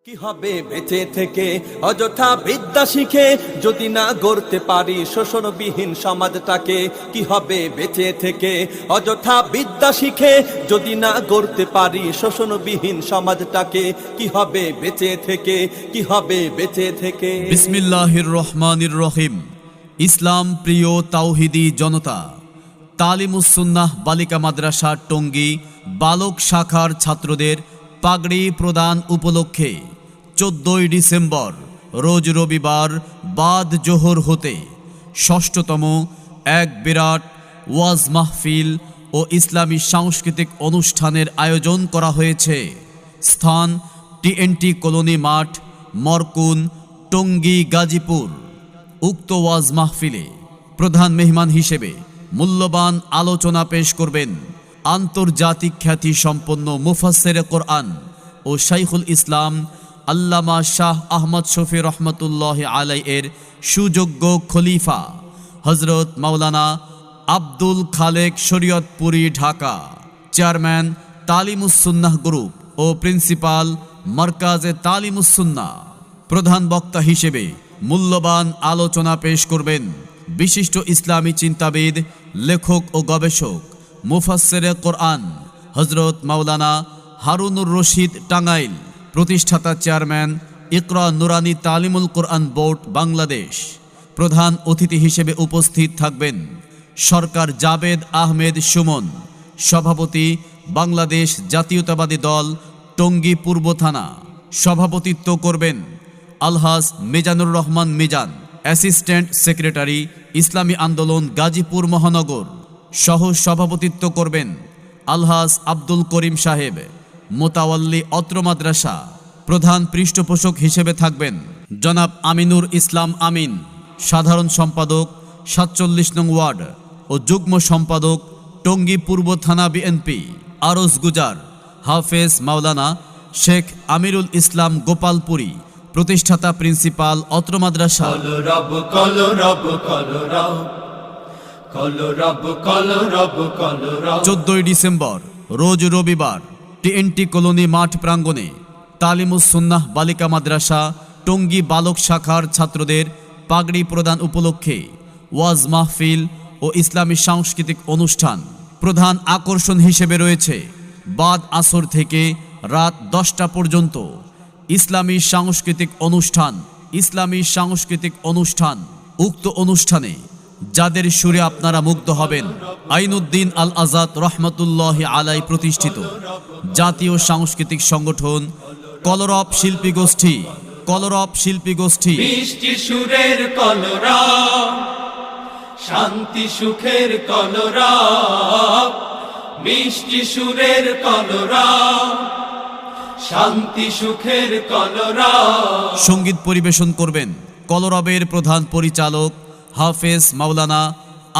কি হবে বেঁচে থেকে অযথা বিদ্যা শিখে যদি না গড়তে পারি শোষণবিহীন সমাজটাকে। কি হবে বেঁচে থেকে অযথা বিদ্যা শিখে যদি না গড়তে পারি শোষণবিহীন সমাজটাকে। কি হবে বেঁচে থেকে, কি হবে বেঁচে থেকে। বিসমিল্লাহির রহমানির রহিম। ইসলাম প্রিয় তাওহিদি জনতা, তালিমুস সুন্নাহ বালিকা মাদ্রাসা টঙ্গী বালক শাখার ছাত্রদের পাগড়ি প্রদান উপলক্ষে 14 ডিসেম্বর রোজ রবিবার বাদ জোহর হতে ষষ্ঠতম এক বিরাট ওয়াজ মাহফিল ও ইসলামী সাংস্কৃতিক অনুষ্ঠানের আয়োজন করা হয়েছে। স্থান টিএনটি কলোনি মাঠ, মরকুন, টঙ্গী, গাজীপুর। উক্ত ওয়াজ মাহফিলে প্রধান মেহমান হিসেবে মূল্যবান আলোচনা পেশ করবেন আন্তর্জাতিক খ্যাতি সম্পন্ন মুফাসসিরে কোরআন ও শাইখুল ইসলাম আল্লামা শাহ আহমদ শফি রহমতুল্লাহ আলাইহির সুযোগ্য খলিফা হযরত মাওলানা আব্দুল খালেক শরীয়তপুরী, ঢাকা। চেয়ারম্যান তালিমুস সুন্নাহ গ্রুপ ও প্রিন্সিপাল মারকাজে তালিমুস সুন্নাহ। প্রধান বক্তা হিসেবে মূল্যবান আলোচনা পেশ করবেন বিশিষ্ট ইসলামী চিন্তাবিদ, লেখক ও গবেষক মুফাসসিরে কোরআন হযরত মাওলানা হারুনুর রশিদ, টাঙ্গাইল। প্রতিষ্ঠাতা চেয়ারম্যান ইকরা নুরানি তালিমুল কোরআন বোর্ড, বাংলাদেশ। প্রধান অতিথি হিসেবে উপস্থিত থাকবেন সরকার জাবেদ আহমেদ সুমন, সভাপতি বাংলাদেশ জাতীয়তাবাদী দল টঙ্গী পূর্ব থানা। সভাপতিত্ব করবেন আলহাজ মিজানুর রহমান মিজান, অ্যাসিস্ট্যান্ট সেক্রেটারি ইসলামী আন্দোলন গাজীপুর মহানগর। সহ সভাপতিত্ব করবেন আলহাজ আব্দুল করিম সাহেব, মোতাওয়াল্লি অত্র মাদ্রাসা। প্রধান পৃষ্ঠপোষক হিসেবে থাকবেন জনাব আমিনুর ইসলাম আমিন, সাধারণ সম্পাদক 47 নং ওয়ার্ড ও যুগ্ম সম্পাদক টঙ্গী পূর্ব থানা বিএনপি। আরজ গুজার হাফেজ মাওলানা শেখ আমিরুল ইসলাম গোপালপুরী, প্রতিষ্ঠাতা প্রিন্সিপাল অত্র মাদ্রাসা। 14 ডিসেম্বর রোজ রবিবার টিএনটি কলোনি মাঠ প্রাঙ্গণে তালিমুস সুন্নাহ বালিকা মাদ্রাসা টঙ্গী বালক শাখার ছাত্রদের পাগড়ি প্রদান উপলক্ষে ওয়াজ মাহফিল ও ইসলামী সাংস্কৃতিক অনুষ্ঠান। প্রধান আকর্ষণ হিসেবে রয়েছে বাদ আসর থেকে রাত 10টা পর্যন্ত ইসলামী সাংস্কৃতিক অনুষ্ঠান। উক্ত অনুষ্ঠানে যাদের সুরে আপনারা মুগ্ধ হবেন আইনুদ্দিন আল আজাদ রহমতুল্লাহ আলাই প্রতিষ্ঠিত জাতীয় সাংস্কৃতিক সংগঠন কলরব শিল্পী গোষ্ঠী মিষ্টি সুরের কলরব, শান্তি সুখের কলরব, মিষ্টি সুরের কলরব, শান্তি সুখের কলরব। সঙ্গীত পরিবেশন করবেন কলরবের প্রধান পরিচালক হাফেজ মাওলানা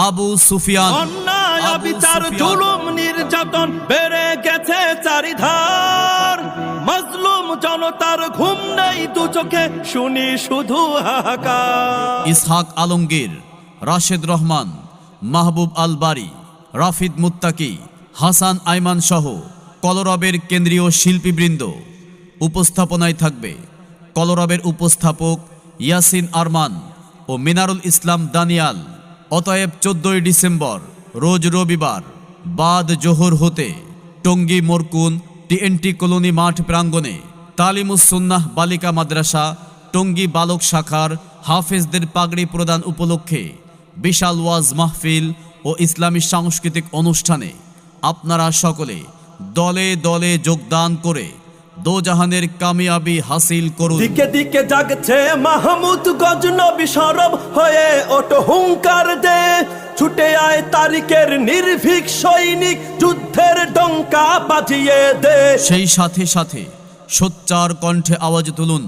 আবু সুফিয়ান। অন্যায় বিচার জুলুম নির্যাতন বেড়ে গেছে চারিধার, মাজলুম জনতার ঘুম নেই দু চোখে, শুনি শুধু হাহাকার। ইসহাক আলমগীর, রাশেদ রহমান, মাহবুব আল বারি, রাফিদ মুত্তাকি, হাসান আইমান সহ কলরবের কেন্দ্রীয় শিল্পীবৃন্দ। উপস্থাপনায় থাকবে কলরবের উপস্থাপক ইয়াসিন আরমান ও মিনারুল ইসলাম দানিয়াল। অতএব 14 ডিসেম্বর রোজ রবিবার বাদ জোহর হতে টঙ্গী মরকুন টিএনটি কলোনি মাঠ প্রাঙ্গণে তালিমুস সুন্নাহ বালিকা মাদ্রাসা টঙ্গী বালক শাখার হাফেজদের পাগড়ি প্রদান উপলক্ষে বিশাল ওয়াজ মাহফিল ও ইসলামী সাংস্কৃতিক অনুষ্ঠানে আপনারা সকলে দলে দলে যোগদান করে দোজাহানের কামিয়াবি হাসিল করুন। দিকে দিকে জাগছে মাহমুদ গজনবী, সরব হয়ে ওঠো হুঙ্কার দে, ছুটে আয় তারিখের নির্ভীক সৈনিক, যুদ্ধের ডঙ্কা বাজিয়ে দে। সেই সাথে সাথে সোচ্চার কণ্ঠে আওয়াজ তুলুন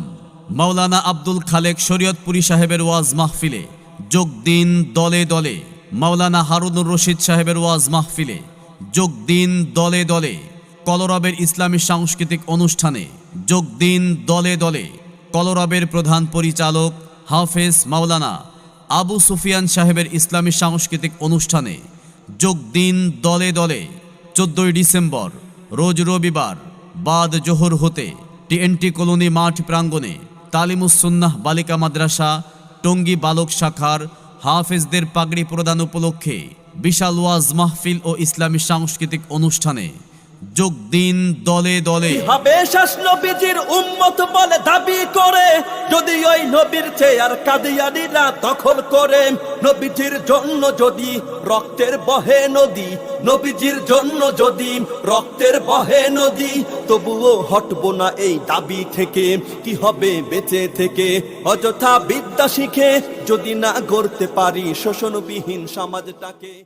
মাওলানা আব্দুল খালেক শরীয়তপুরী সাহেবের ওয়াজ মাহফিলে যোগ দিন দলে দলে। মাওলানা হারুনুর রশিদ সাহেবের ওয়াজ মাহফিলে যোগ দিন দলে দলে। কলরবের ইসলামী সাংস্কৃতিক অনুষ্ঠানে যোগ দিন দলে দলে। কলরবের প্রধান পরিচালক হাফেজ মাওলানা আবু সুফিয়ান সাহেবের ইসলামী সাংস্কৃতিক অনুষ্ঠানে যোগ দিন দলে দলে। 14 ডিসেম্বর রোজ রবিবার বাদ জোহর হতে টিএনটি কলোনি মাঠ প্রাঙ্গণে তালিমুস-সুন্নাহ বালিকা মাদ্রাসা টঙ্গী বালক শাখার হাফেজদের পাগড়ি প্রদান উপলক্ষে বিশাল ওয়াজ মাহফিল ও ইসলামী সাংস্কৃতিক অনুষ্ঠানে যোগ দিন দলে দলে। হবে শেষ নবীজির উম্মত বলে দাবি করে, যদি ওই নবীর চেয়ার কাদিয়ানীরা দখল করে। নবীজির জন্য যদি রক্তের বহে নদী, নবীজির জন্য যদি রক্তের বহে নদী, তবুও হটবো না এই দাবি থেকে। কি হবে বেঁচে থেকে অযথা বিদ্যা শিখে, যদি না গড়তে পারি শোষণবিহীন সমাজটাকে।